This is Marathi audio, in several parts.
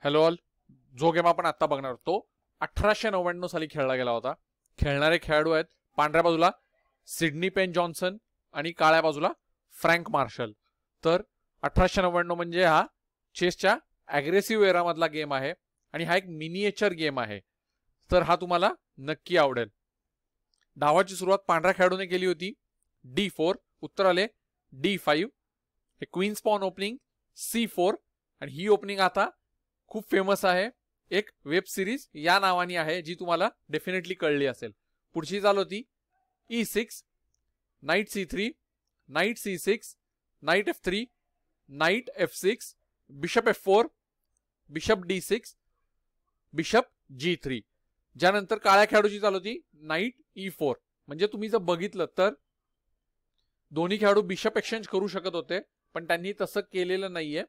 Hello all. जो गेम आपण आता बघणार तो 1899 साली खेळला गेला होता. खेळणारे खेळाडू आहेत पांढऱ्या बाजूला सिडनी पेन जॉन्सन आणि काळ्या बाजूला फ्रँक मार्शल. तर 1899 म्हणजे हा चेसच्या ॲग्रेसिव्ह एरामधला गेम आहे आणि हा एक मिनिएचर गेम आहे. तर हा तुम्हाला नक्की आवडेल. डावाची सुरुवात पांढऱ्या खेळाडूने केली होती D4, उत्तर आले D5. हे क्वीन्स पॉन ओपनिंग C4 आणि ही ओपनिंग आता खूप फेमस आहे. एक वेब सिरीज या नावाने आहे जी तुम्हाला डेफिनेटली कळली असेल. पुढची चाल होती E6, night C3, night C6, night F3, night F6, bishop F4, bishop D6, bishop G3. ज्यानंतर काळ्या खेळाडूची चाल होती नाईट E4. म्हणजे तुम्ही जर बघितलं तर दोन्ही खेळाडू बिशप एक्सचेंज करू शकत होते पण त्यांनी तसं केलेलं नाहीये.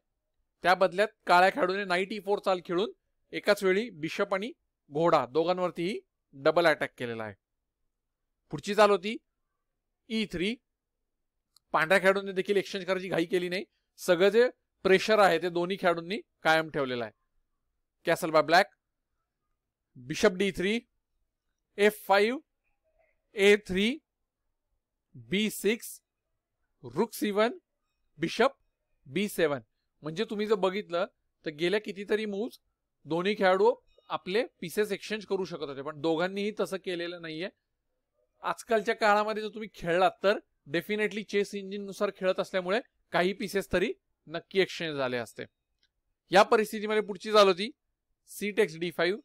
त्या बदल्यात काळ्या खेळाडूने नाईट E4 चाल खेळून एकाच वेळी बिशप आणि घोडा दोघांवरतीही डबल अटॅक केलेला आहे. पुढची चाल होती E3. पांढऱ्या खेळाडूंनी देखील एक्सचेंज करायची घाई केली नाही. सगळं जे प्रेशर आहे ते दोन्ही खेळाडूंनी कायम ठेवलेलं आहे. Castle bye black, bishop D3, F5, A3, B6, रुक C1, बिशप B7. म्हणजे तुम्ही जर बघितलं तर गेल्या कितीतरी मूव्स दोन्ही खेळाडू आपले पीसेस एक्सचेंज करू शकत होते पण दोघांनीही तसं केलेलं नाहीये. आजकालच्या काळामध्ये जर तुम्ही खेळलात तर डेफिनेटली चेस इंजिन नुसार खेळत असल्यामुळे काही पीसेस तरी नक्की एक्सचेंज झाले असते. या परिस्थितीमध्ये पुढची चाल होती C takes D5,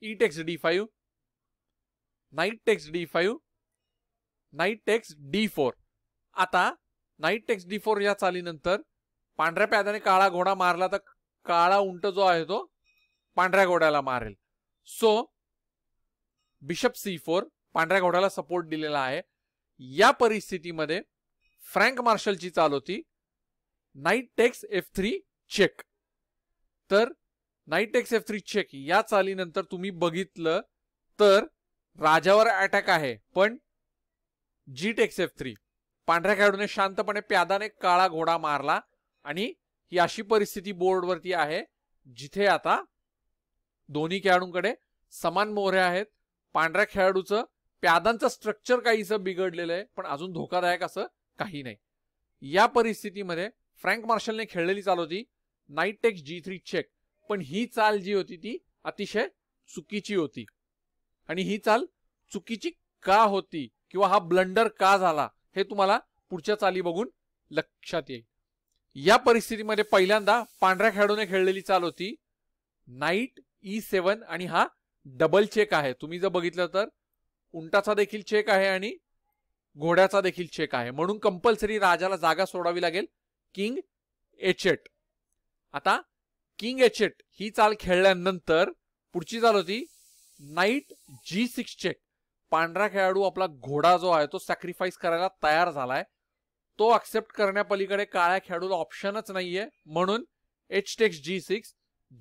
E takes D5, night text D5, night text D4. आता नाईट टेक्स D4 या चालीनंतर पांढऱ्या प्याद्याने काळा घोडा मारला तर काळा उंट जो आहे तो पांढऱ्या घोड्याला मारेल. सो बिशप C4 पांढऱ्या घोड्याला सपोर्ट दिलेला आहे. या परिस्थितीमध्ये फ्रँक मार्शलची चाल होती नाईट टेक्स F3 चेक. तर नाईट टेक्स F3 चेक या चालीनंतर तुम्ही बघितलं तर राजावर अटॅक आहे पण G टेक्स F3 पांढऱ्या खेळाडूने शांतपणे प्यादाने काळा घोडा मारला आणि ही अशी परिस्थिती बोर्डवरती आहे जिथे आता दोन्ही खेळाडूंकडे समान मोहऱ्या आहेत. पांढऱ्या खेळाडूचं प्यादांचं स्ट्रक्चर काहीसं बिघडलेलं आहे पण अजून धोकादायक असं काही नाही. या परिस्थितीमध्ये फ्रँक मार्शलने खेळलेली चाल होती नाईट टेक्स G3 चेक. पण ही चाल जी होती ती अतिशय चुकीची होती. आणि ही चाल चुकीची का होती किंवा हा ब्लंडर का झाला हे तुम्हाला पुढच्या चाली बघून लक्षात येईल. या परिस्थितीमध्ये पहिल्यांदा पांढऱ्या खेळाडूने खेळलेली चाल होती नाईट E7 आणि हा डबल चेक आहे. तुम्ही जर बघितलं तर उंटाचा देखील चेक आहे आणि घोड्याचा देखील चेक आहे म्हणून कंपल्सरी राजाला जागा सोडावी लागेल. King H8. आता किंग H8 ही चाल खेळल्यानंतर पुढची चाल होती नाईट G6 चेक. पांढरा खेळाडू आपला घोडा जो आहे तो सॅक्रिफाईस करायला तयार झालाय. तो एक्सेप्ट करण्यापलीकडे काळ्या खेळाडूला ऑप्शनच नाहीये म्हणून H takes G6.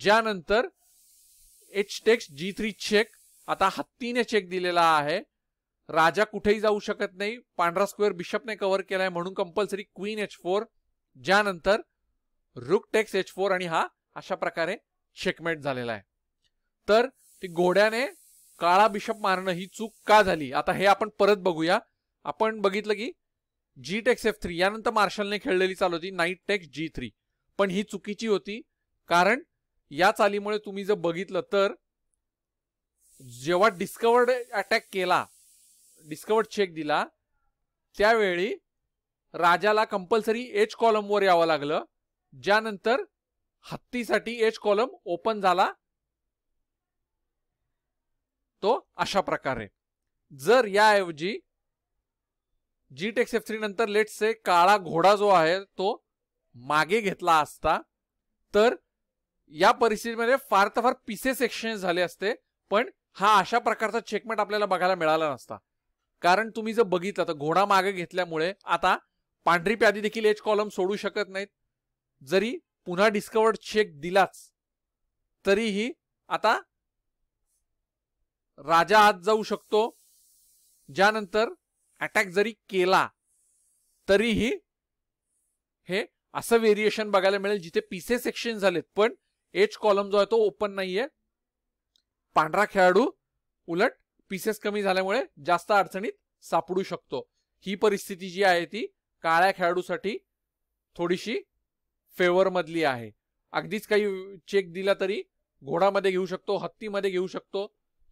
ज्यानंतर H takes G3 चेक. आता हत्तीने चेक दिलेला आहे. राजा कुठेही जाऊ शकत नाही. पांढरा स्क्वेअर बिशपने कव्हर केलाय म्हणून कंपल्सरी क्वीन H4. ज्यानंतर रुक टेक्स H4 आणि हा अशा प्रकारे चेकमेट झालेला आहे. तर ती घोड्याने काळा बिशप मारणं ही चूक का झाली आता हे आपण परत बघूया. आपण बघितलं की G takes F3 यानंतर मार्शलने खेळलेली चाल होती नाईट टेक्स G3 पण ही चुकीची होती कारण या चालीमुळे तुम्ही जर बघितलं तर जेव्हा डिस्कवर्ड अटॅक केला, डिस्कवर्ड चेक दिला त्यावेळी राजाला कंपल्सरी H कॉलमवर यावं लागलं. ज्यानंतर हत्तीसाठी H कॉलम ओपन झाला तो अशा प्रकारे. जर याऐवजी G takes F3 नंतर लेट्स से काळा घोडा जो आहे तो मागे घेतला असता तर या परिस्थितीमध्ये फार तर फार पीसेस एक्सचेंज झाले असते पण हा अशा प्रकारचा चेकमेट आपल्याला बघायला मिळाला नसता. कारण तुम्ही जर बघितलं तर घोडा मागे घेतल्यामुळे आता पांढरी प्यादी देखील H कॉलम सोडू शकत नाहीत. जरी पुन्हा डिस्कवर्ड चेक दिलाच तरीही आता राजा आत जाऊ शकतो. ज्यानंतर अटॅक जरी केला तरीही हे असं व्हेरिएशन बघायला मिळेल जिथे पीसेस एक्सचेंज झालेत पण एज कॉलम जो आहे तो ओपन नाहीये. पांढरा खेळाडू उलट पीसेस कमी झाल्यामुळे जास्त अडचणीत सापडू शकतो. ही परिस्थिती जी आहे ती काळ्या खेळाडूसाठी थोडीशी फेवर मधली आहे. अगदीच काही चेक दिला तरी घोडामध्ये घेऊ शकतो, हत्तीमध्ये घेऊ शकतो,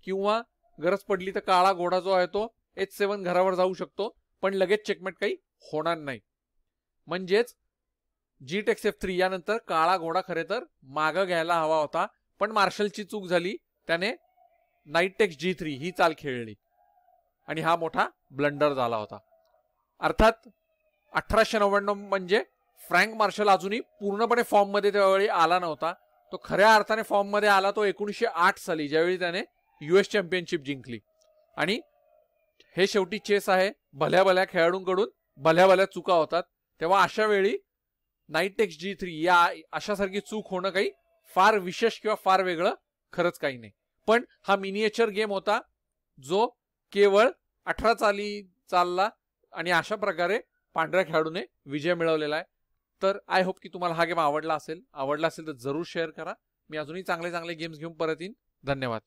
किंवा गरज पडली तर काळा घोडा जो आहे तो H7 घरावर जाऊ शकतो, पण लगेच चेकमेट काही होणार नाही. म्हणजेच जी टेक्स F3 यानंतर काळा घोडा खरे तर मागं घ्यायला हवा होता, पण मार्शलची चूक झाली. त्याने नाईट टेक्स G3 ही चाल खेळली आणि हा मोठा ब्लंडर झाला होता. अर्थात 1899 म्हणजे फ्रँक मार्शल अजूनही पूर्णपणे फॉर्म मध्ये त्यावेळी आला नव्हता. तो खऱ्या अर्थाने फॉर्म मध्ये आला तो 1908 साली, ज्यावेळी त्याने US चॅम्पियनशिप जिंकली. आणि हे शेवटी चेस आहे, भल्या भल्या खेळाडूंकडून भल्या भल्या चुका होतात. तेव्हा अशा वेळी नाईट टेक्स G3 या अशासारखी चूक होणं काही फार विशेष किंवा फार वेगळं खरंच काही नाही. पण हा मिनिएचर गेम होता जो केवळ 18 चाली चालला आणि अशा प्रकारे पांढऱ्या खेळाडूने विजय मिळवलेला आहे. तर आय होप की तुम्हाला हा गेम आवडला असेल तर जरूर शेअर करा. मी अजूनही चांगले चांगले गेम्स घेऊन परत येईन. धन्यवाद.